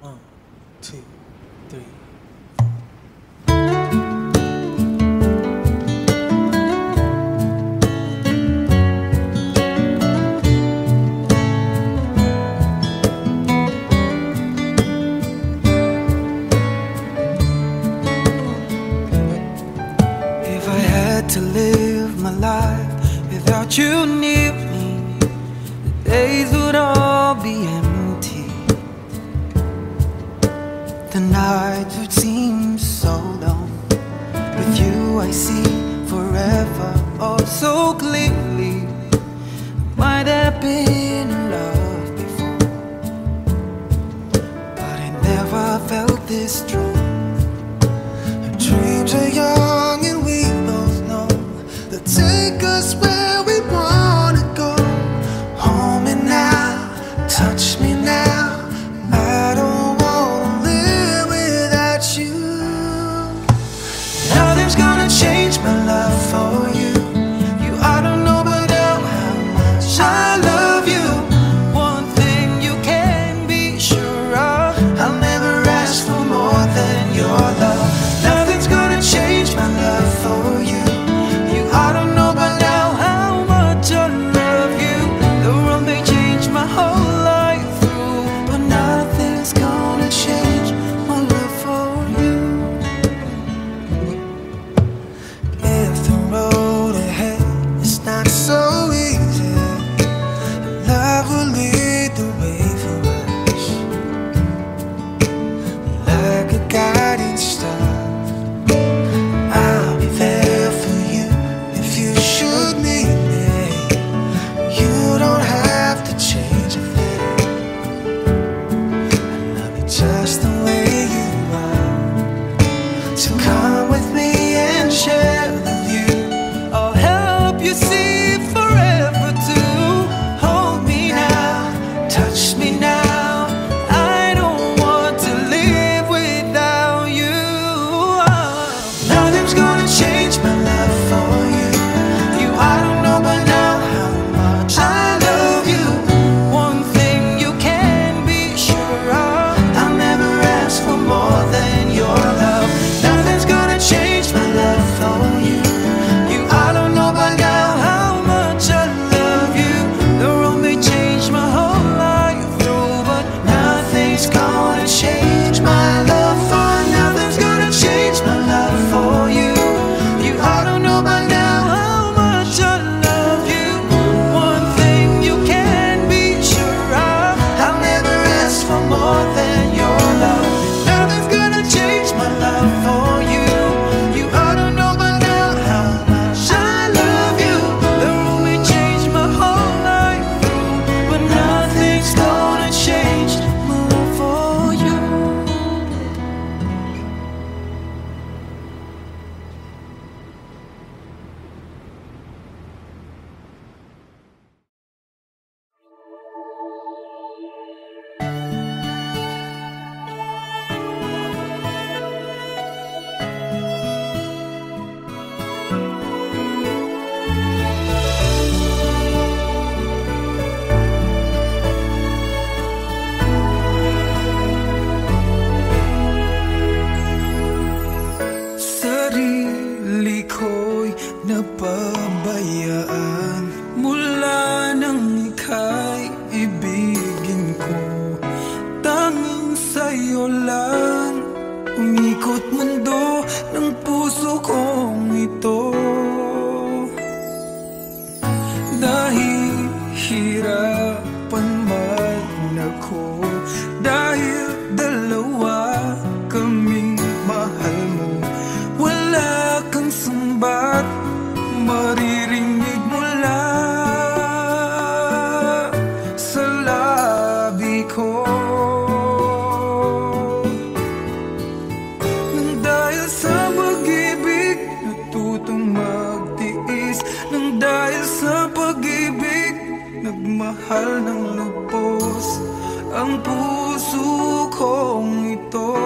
One, two, three. If I had to live my life without you near me, the days would all be empty. The nights would seem so long. With you I see forever oh so clearly. Might have been in love before, but I never felt this strong. Our dreams are young and we both know they'll take us where we wanna go. Hold me now, touch me now. I don't wanna live without you. Nothing's gonna change my love for you. You ought to know by now how much I love you. One thing you can be sure of, I'll never ask for more than your love. Nothing's gonna change my love for you. You ought to know by now how much I love you. The world may change my whole life through, but nothing's gonna change my love for you. If the road ahead is not so easy, love will lead the way for us, like a guiding star. I'll be there for you if you should need me. You don't have to change a thing. I love you just the way you are. So come with me and share the view. I'll help you see forever too. Hold me now, touch me now. I don't want to live without you. Nothing's gonna change my love for you. You ought to know by now how much I love you. One thing you can be sure of, I'll never ask for more than your love. Nothing's gonna change my love for you. You ought to know by now how much I love you. The road may change my whole life through, but nothing's gonna change my love for. Nothing's gonna change my love for you. You ought to know by now how much I love you. One thing you can be sure of, I'll never ask for more than your love. Nothing's gonna change my love for you. You ought to know by now how much I love you. The road may change my whole life through, but nothing's gonna change my love for you. Sarili ko'y napabayaan mula nang ika'y ibigin ko. Tanging sa'yo lang umikot mundo ng puso kong ito. Nahihirapan man ako dahil dalawa kaming mahal mo. Wala kang sumbat maririnig mula sa labi ko. Nang dahil sa pag-ibig natutong magtiis. Nang dahil sa pag-ibig nagmahal ng lubos ang puso kong ito.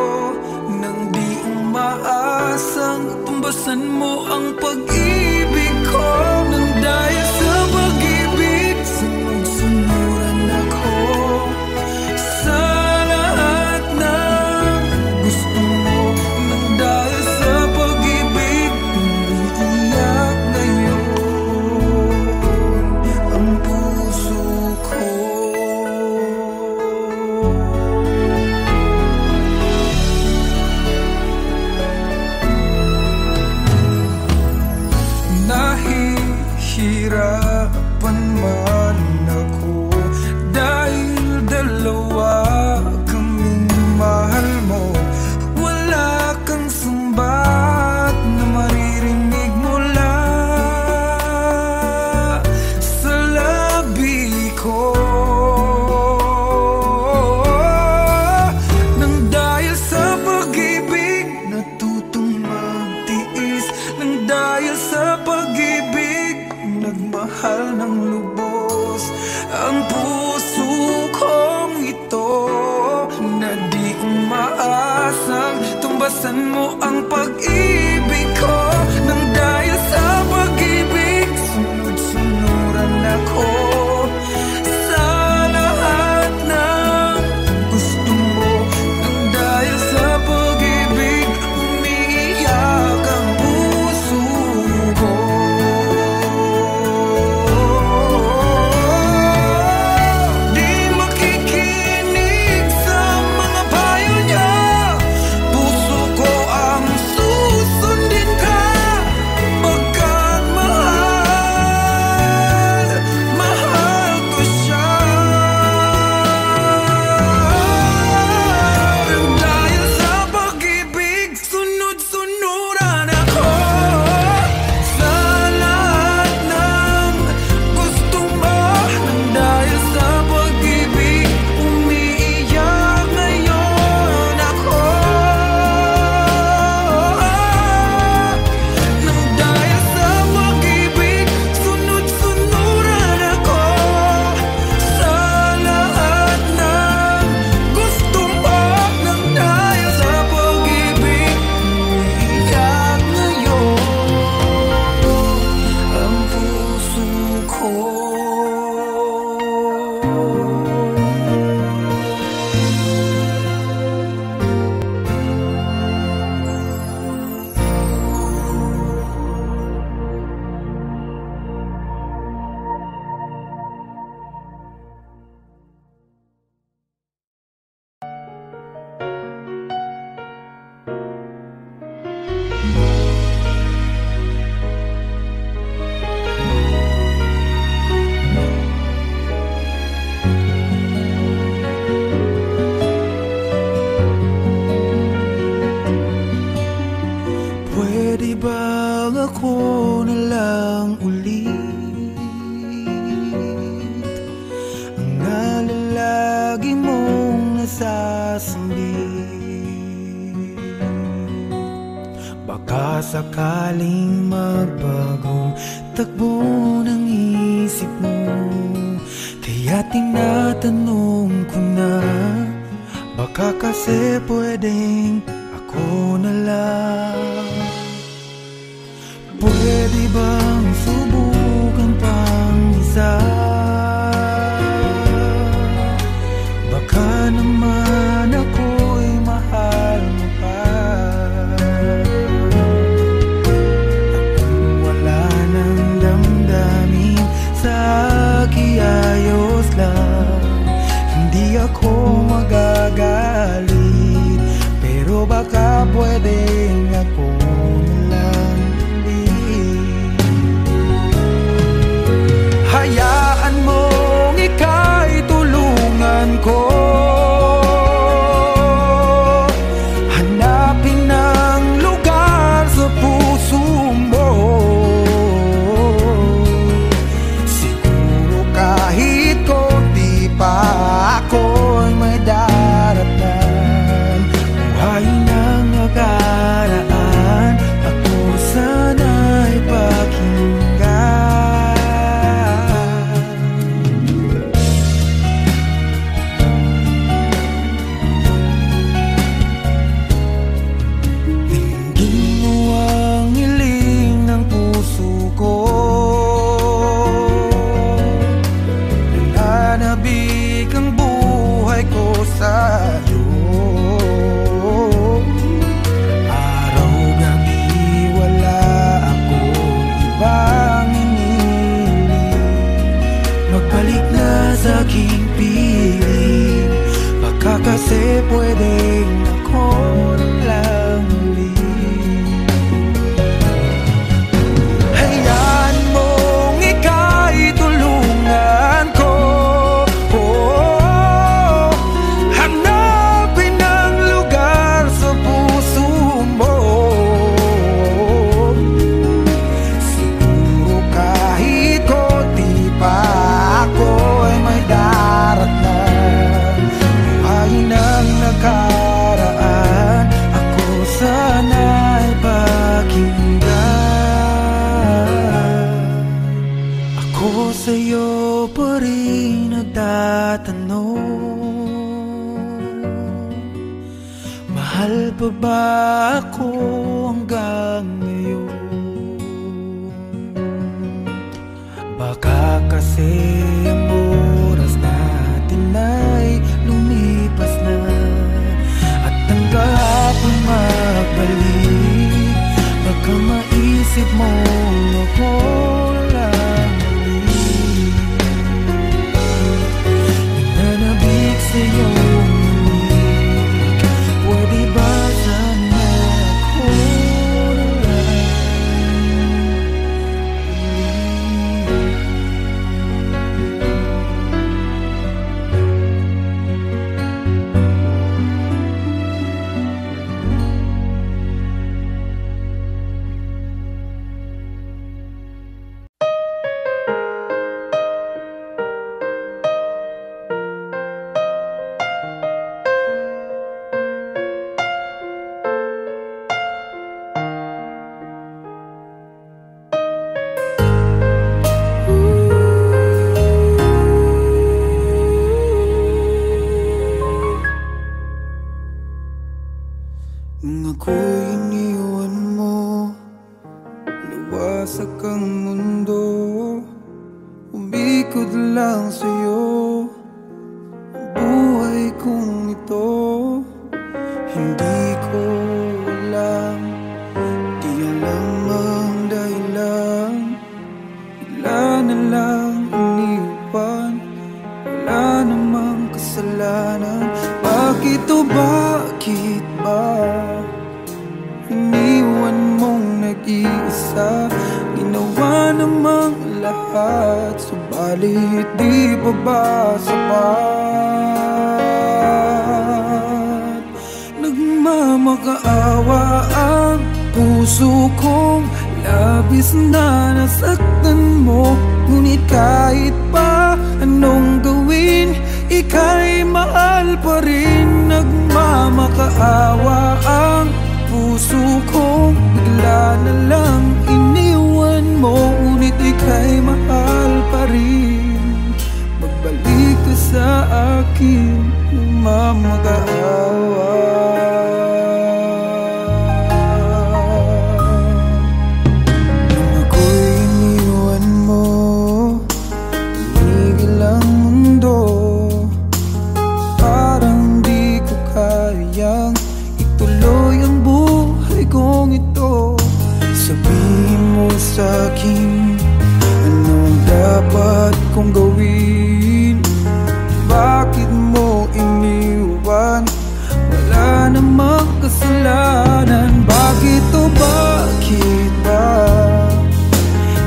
Nang di umaasang tumbasan mo ang pag-ibig ko. Nang dahil sa pag-ibig sunod-sunuran ako sa lahat na pag-asang tumbasan mo ang pag-ibig ko. Nang dahil sa pag-ibig, sunod-sunuran ako sa lahat ng gusto mo. Nang dahil sa pag-ibig, umiiyak ang puso ko. Di makikinig sa mga payo niya, puso ko ang susundin ka. Pagkat mahal, mahal ko siya. Nang dahil sa pag-ibig, sunod-sunuran ako sa lahat ng gusto mo. Nang dahil sa pag-ibig, umiiyak ngayon ako. Nang dahil sa pag-ibig, sunod-sunuran ako sa lahat ng gusto mo. Nang dahil sa pag-ibig, umiiyak ngayon ang puso ko. Pwede bang ako na lang ulit ang nalalagi mong nasasambit? Baka sakaling magbagong takbo ng isip mo, kaya tinatanong ko na, baka kasi pwedeng ako na lang. Pwede bang subukan pang isa? Baka naman ako'y mahal mo pa. At kung wala nang damdamin sa akin, ayos lang, hindi ako magagalit. Pero baka pwedeng ako na lang ulit. Hayaan mong ika'y tulungan ko hanapin ang lugar sa puso mo. Siguro kahit konti pa ako'y may daratan. Buhayin ang nakaraan, ako sana'y pakinggan. Dinggin mo ang hiling ng puso ko, nananabik ang buhay ko sa'yo. Araw-gabi wala akong ibang hinihiling, magbalik na sa aking piling. Baka kasi pwedeng ako na lang ulit. Hayaan mong ika'y tulungan ko, hanapin ang lugar sa puso mo. Siguro kahit konti pa ako'y may daratan. Buhayin ang nakaraan, ako sa Mahal pa ba ako hanggang ngayon? Baka kasi ang oras natin ay lumipas na, at ang kahapon magbalik. Baka maisip mo ako lang muli, nananabik sa'yo. Pwede ba sana ako na lang nung ako'y iniwan mo, luwasak ang mundo, umikot lang sa'yo ang buhay kong ito. Hindi ko alam, di alam ang dahilan, bigla na lang iniwan, wala namang kasalanan. Bakit o bakit ba iniwan mong nag-iisa? Ginawa namang lahat, subalit di pa ba sapat? Nagmamakaawa ang puso kong labis na nasaktan mo, ngunit kahit pa anong gawin, ika'y mahal pa rin. Nagmamakaawa ang puso kong bigla na lang iniwan mo, ngunit ika'y mahal pa rin. Magbalik ka sa akin, nagmamakaawa. Nung ako'y iniwan mo, tumigil ang mundo, parang di ko kayang ituloy ang buhay kong ito. Sabihin mo sa'kin, anong dapat kong gawin? Bakit mo iniwan? Wala namang kasalanan. Bakit o bakit ba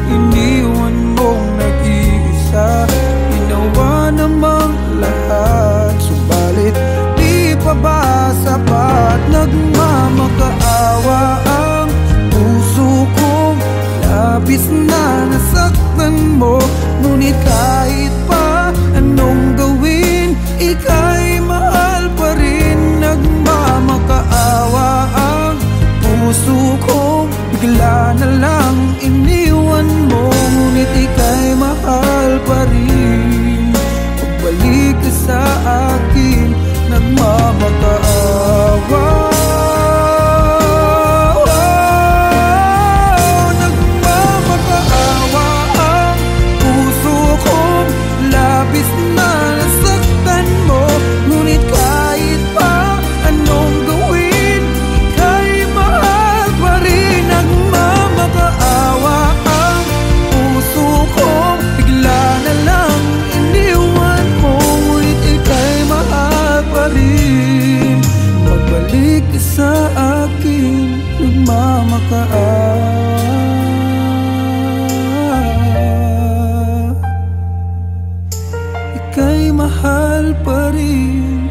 iniwan mong nag-iisa? Ginawa namang lahat, subalit di pa ba sapat? Nagmamakaawa ang puso kong labis na nasaktan mo, ngunit kahit pa anong gawin, ika'y mahal pa rin. Nagmamakaawa ang puso kong bigla na lang iniwan mo, ngunit ika'y mahal pa rin. Pagbalik ka sa akin, nagmamakaawa. Nagmamakaawa ang puso kong labis na nasaktan mo, ngunit kahit pa anong gawin, ika'y mahal pa rin. Nagmamakaawa ang puso kong bigla na lang iniwan mo, ngunit ika'y mahal pa rin. Magbalik ka sa akin, nagmamakaawa. Ika'y mahal pa rin.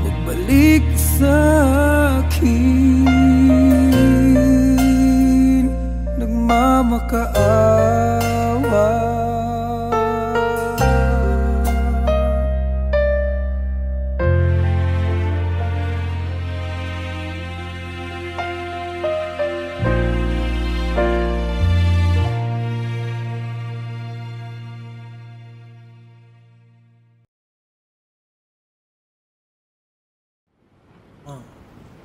Magbalik ka sa akin, nagmamakaawa.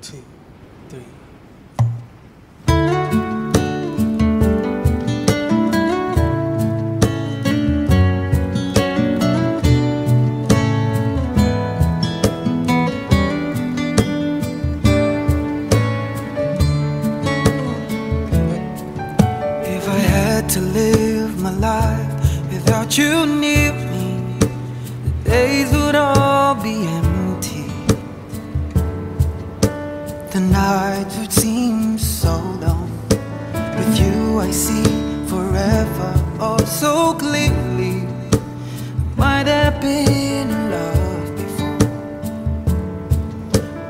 2, 3. If I had to live my life without you near me, the days would all be empty. The nights would seem so long. With you I see forever oh so clearly. Might have been in love before,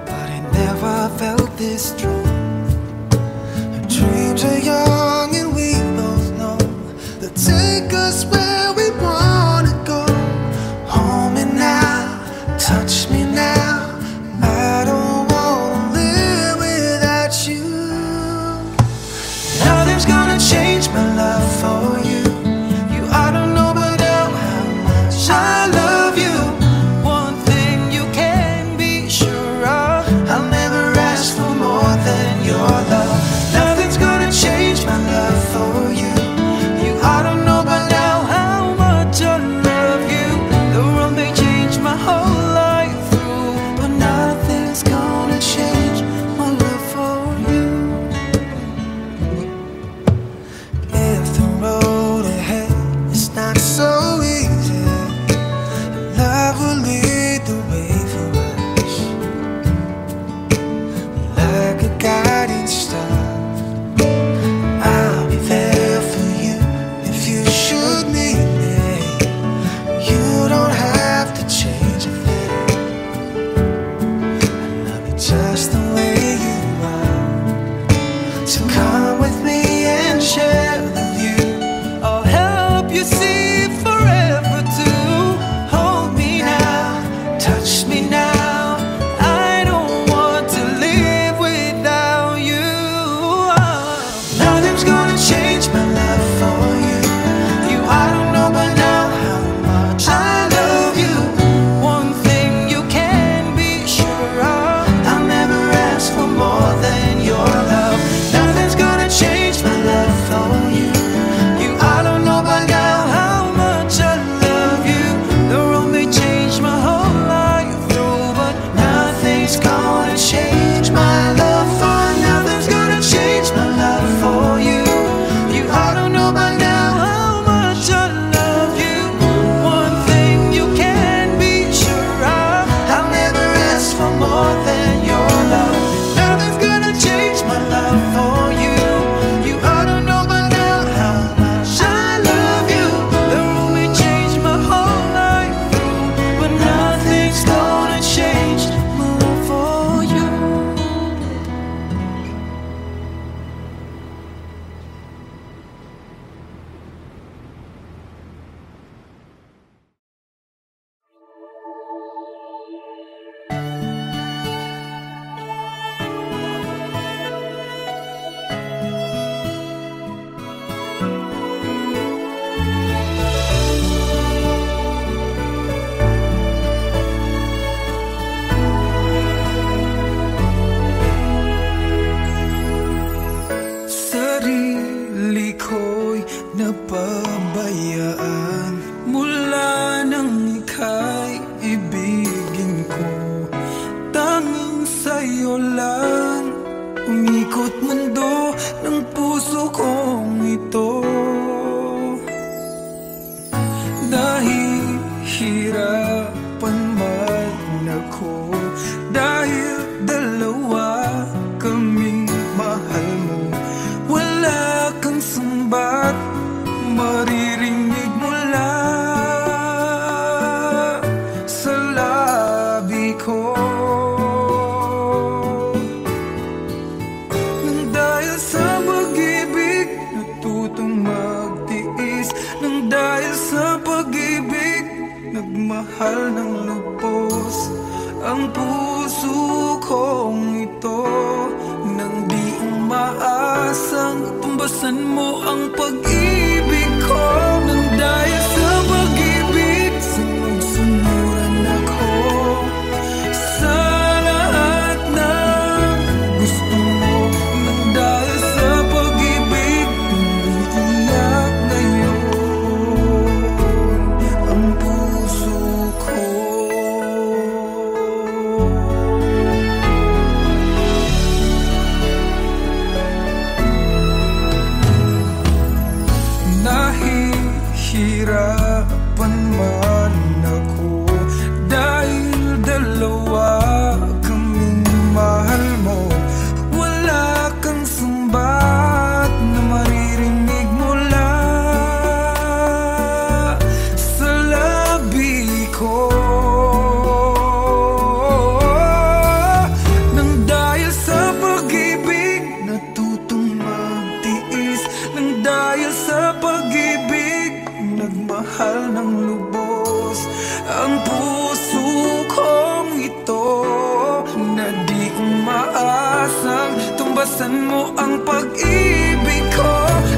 but I never felt this strong. Our dreams are young and we both know they'll take us where we wanna go. Hold me now, touch me now. I don't wanna live without you. Nothing's gonna change my love for you. You ought to know by now how much I love you. One thing you can be sure of, I'll never ask for more than your love. Nothing's gonna change my love for you. You ought to know by now how much I love you. The world may change my whole life through, but nothing's gonna change my love for you. If the road ahead is not so easy, love will lead the way for us, like a guiding star. I'll be there for you if you should need me. You don't have to change a thing. I love you just the way you are. So come with me and share the view. I'll help you see forever too. Hold me now, touch me now. I don't want to live without you. Nothing's gonna change my love for you. You ought to know by now how much I love you. One thing you can be sure of, I'll never ask for more than your love. Nothing's gonna change my love for you. You ought to know by now how much I love you. The road may change my whole life through, but nothing's gonna change my love for. Nothing's gonna change my love for you. You ought to know by now how much I love you. One thing you can be sure of, I'll never ask for more than your love. Nothing's gonna change my love for you. You ought to know by now how much I love you. The road may change my whole life through, but nothing's gonna change my love for you. Sarili ko'y napabayaan mula nang ika'y ibigin ko. Tanging sa'yo lang umikot mundo ng puso kong ito. Dahil hirapan man ako, dahil dalawa kaming mahal mo. Wala kang sumbat maririnig mula sa labi ko. Nang dahil sa pag-ibig natutong magtiis, nang dahil sa pag-ibig nagmahal ng lubos ang puso kong ito. Nang di umaasang tumbasan mo ang pag-ibig ko. Nang dahil sa pag-ibig sunod-sunuran ako sa lahat ng Iwasan mo ang pag-ibig ko,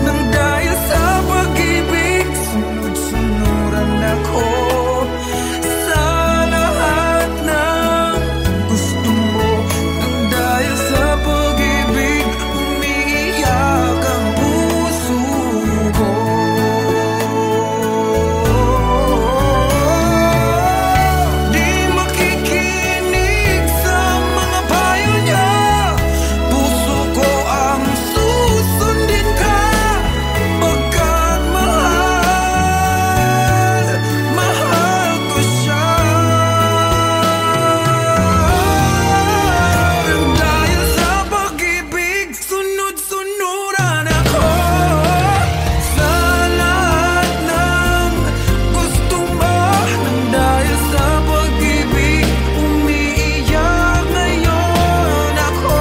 nang dahil sa pag-ibig sunod-sunuran ako sa lahat ng gusto mo. Nang dahil sa pag-ibig umiiyak ang puso ko. Di makikinig sa mga payo niya, puso ko ang susundin ka, pagkat mahal, mahal ko siya. Nang dahil sa pag-ibig sunod-sunuran ako sa lahat ng gusto mo. Nang dahil sa pag-ibig umiiyak ngayon ako.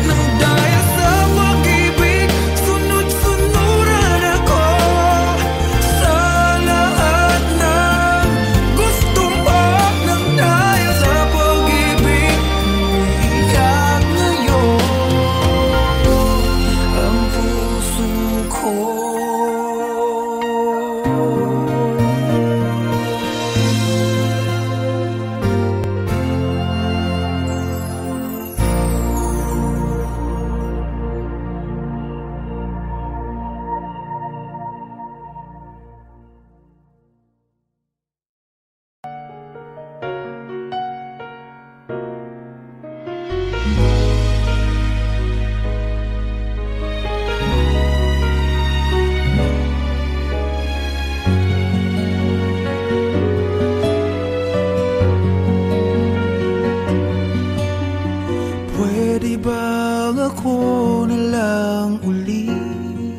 Nang dahil sa pag-ibig sunod-sunuran ako sa lahat ng gusto mo. Nang dahil sa pag-ibig umiiyak ngayon ang puso ko. Pwede bang ako na lang ulit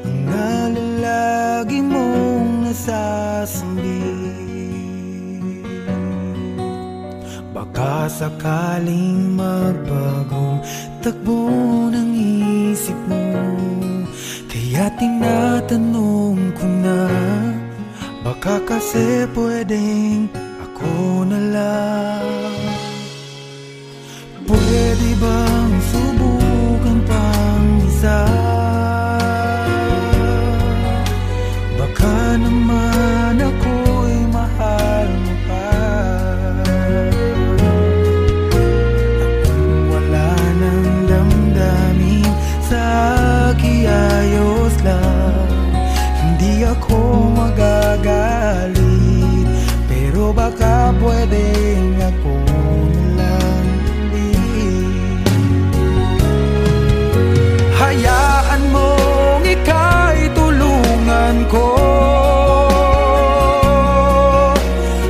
ang nalalagi mong nasasambit? Baka sakaling magbagong takbo ng isip mo, kaya tinatanong ko na, baka kasi pwedeng ako na lang. Pwede bang subukan pang isa? Baka naman ako'y mahal mo pa. Kung wala nang damdamin sa akin, ayos lang, hindi ako magagalit. Pero baka pwedeng ako na lang ulit. Hayaan mong ika'y tulungan ko,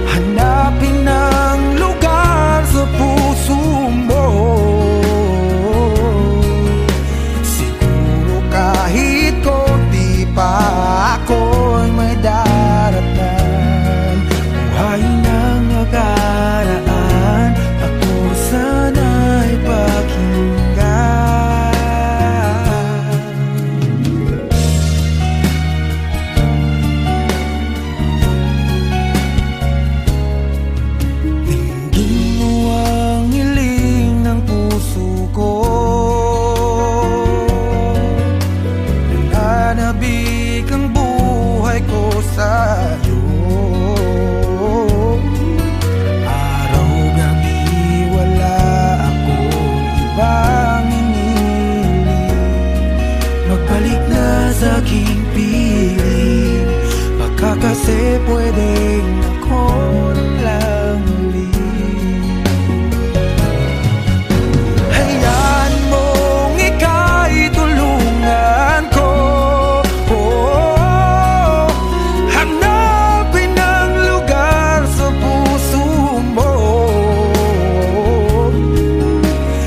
hanapin ang lugar sa puso mo. Siguro kahit konti pa ako'y may daratan. Buhayin ang nakaraan, ako sana'y pakinggan. Dinggin mo ang hiling ng puso ko, nananabik ang buhay ko sa'yo. Araw-gabi wala akong ibang hinihiling, magbalik na sa aking piling. Baka kasi pwedeng ako na lang ulit. Hayaan mong ika'y tulungan ko, hanapin ang lugar sa puso mo.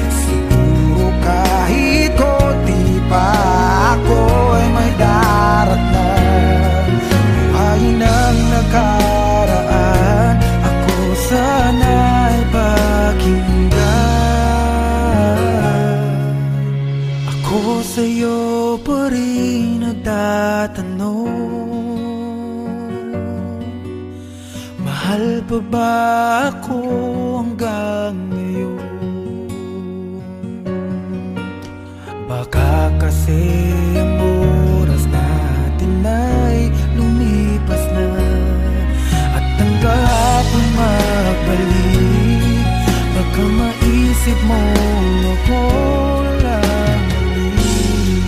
Siguro kahit konti pa ako'y may daratnan. Buhayin ang nakaraan, Mahal pa ba ako hanggang ngayon? Baka kasi ang oras natin ay lumipas na, at ang kahapon magbalik. Baka maisip mo ako lang muli,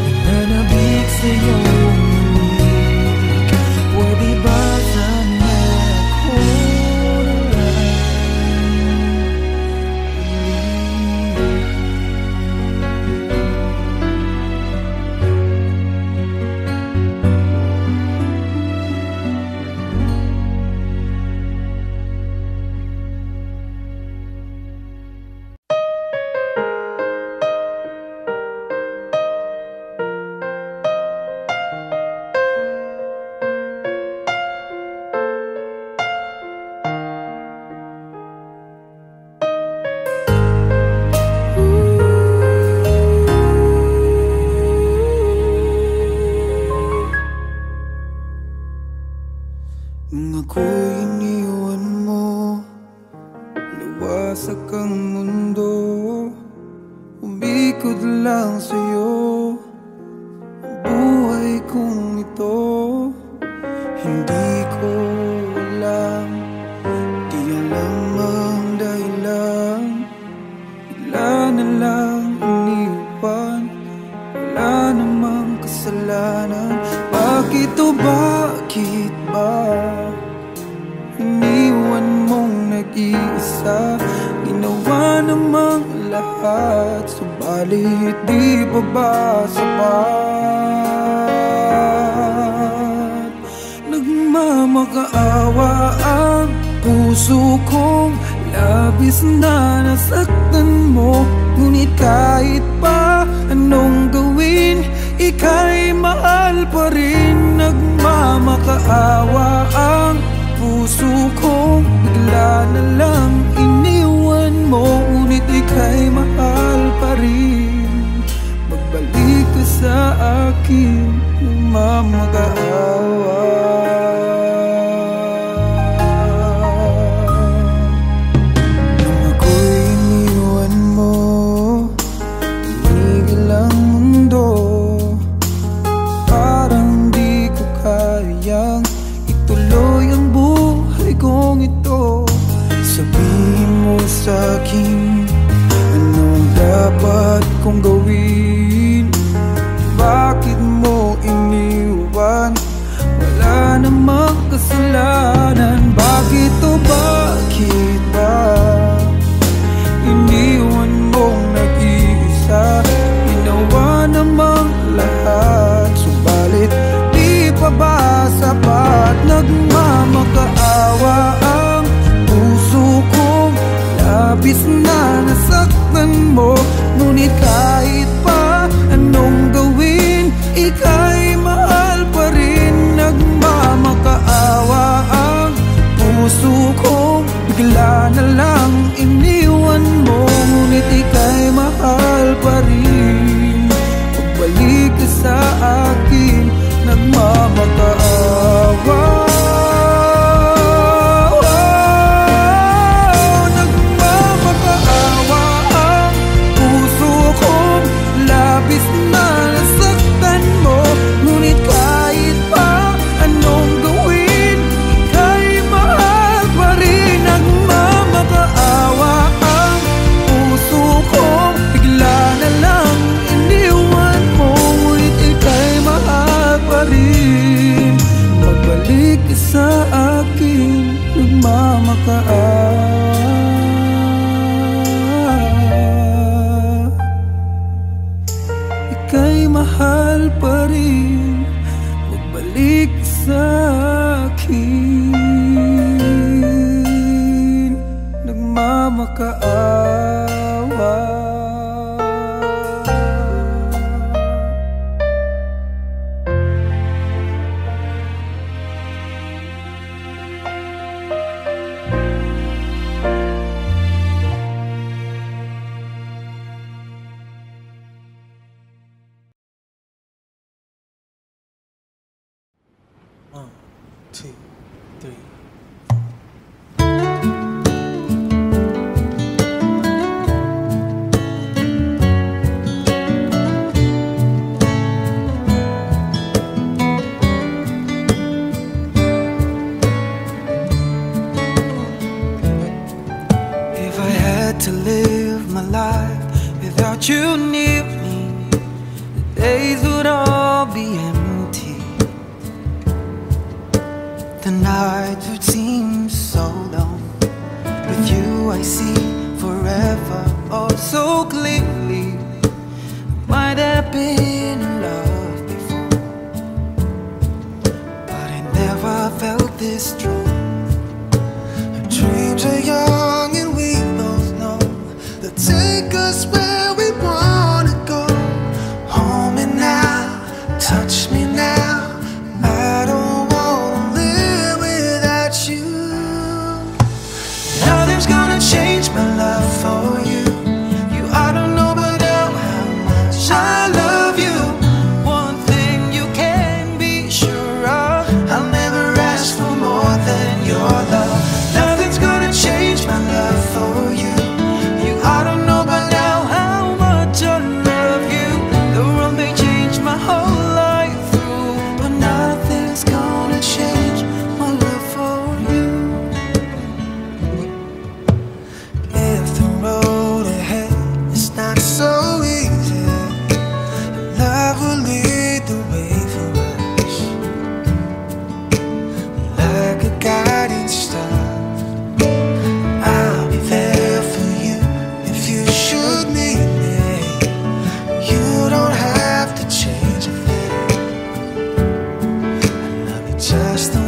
nananabik sa'yo. Pwede ba sana ako na lang nung ako'y iniwan mo, luwasak ang mundo, umikot lang sa'yo ang buhay kong ito. Hindi ko alam, di alam ang dahilan, bigla na lang iniwan, wala namang kasalanan. Bakit o bakit ba iniwan mong nag-iisa? Ginawa namang lahat, subalit di pa ba sapat? Nagmamakaawa ang puso kong labis na nasaktan mo, ngunit kahit pa anong gawin, ika'y mahal pa rin. Nagmamakaawa ang puso kong bigla na lang iniwan mo, ngunit ika'y mahal pa rin. Magbalik ka sa akin, nagmamakaawa. Nung ako'y iniwan mo, tumigil ang mundo, parang di ko kayang ituloy ang buhay kong ito. Sabihin mo sa'kin, anong dapat kong gawin? Bakit mo iniwan? Wala namang kasalanan. Bakit o bakit ba iniwan mong nag-iisa? Ginawa namang lahat, subalit di pa ba sapat? Nagmamakaawa ang puso kong labis na nasaktan mo, ngunit kahit pa anong gawin, ika'y mahal pa rin. Nagmamakaawa ang puso kong bigla na lang iniwan mo, ngunit ika'y mahal pa rin. Pagbalik ka sa akin, nagmamakaawa. Nagmamakaawa ang puso kong labis na nasaktan mo, ngunit kahit pa anong gawin, ika'y mahal pa rin. Nagmamakaawa ang puso kong bigla na lang iniwan mo, ngunit ika'y mahal pa rin. Magbalik ka sa akin, nagmamakaawa. Ika'y mahal pa rin. Magbalik ka sa akin, nagmamakaawa. 2, 3. If I had to live my life without you near me, the days would all be empty. The nights would seem so long. With you I see forever oh so clearly. Might have been in love before, but I never felt this strong. Dreams are young and we both know they'll take us where we wanna go. Hold me now, touch me now. I don't wanna live without you. Nothing's gonna change my love for you. You ought to know by now how much I love you. One thing you can be sure of, I'll never ask for more than your love. Nothing's gonna change my love for you. You ought to know by now how much I love you. The world may change my whole life through, but nothing's gonna change my love for you. If the road ahead is not so easy, love will lead the way for us, like a guiding star. I'll be there for you if you should need me. You don't have to change a thing. I love you just the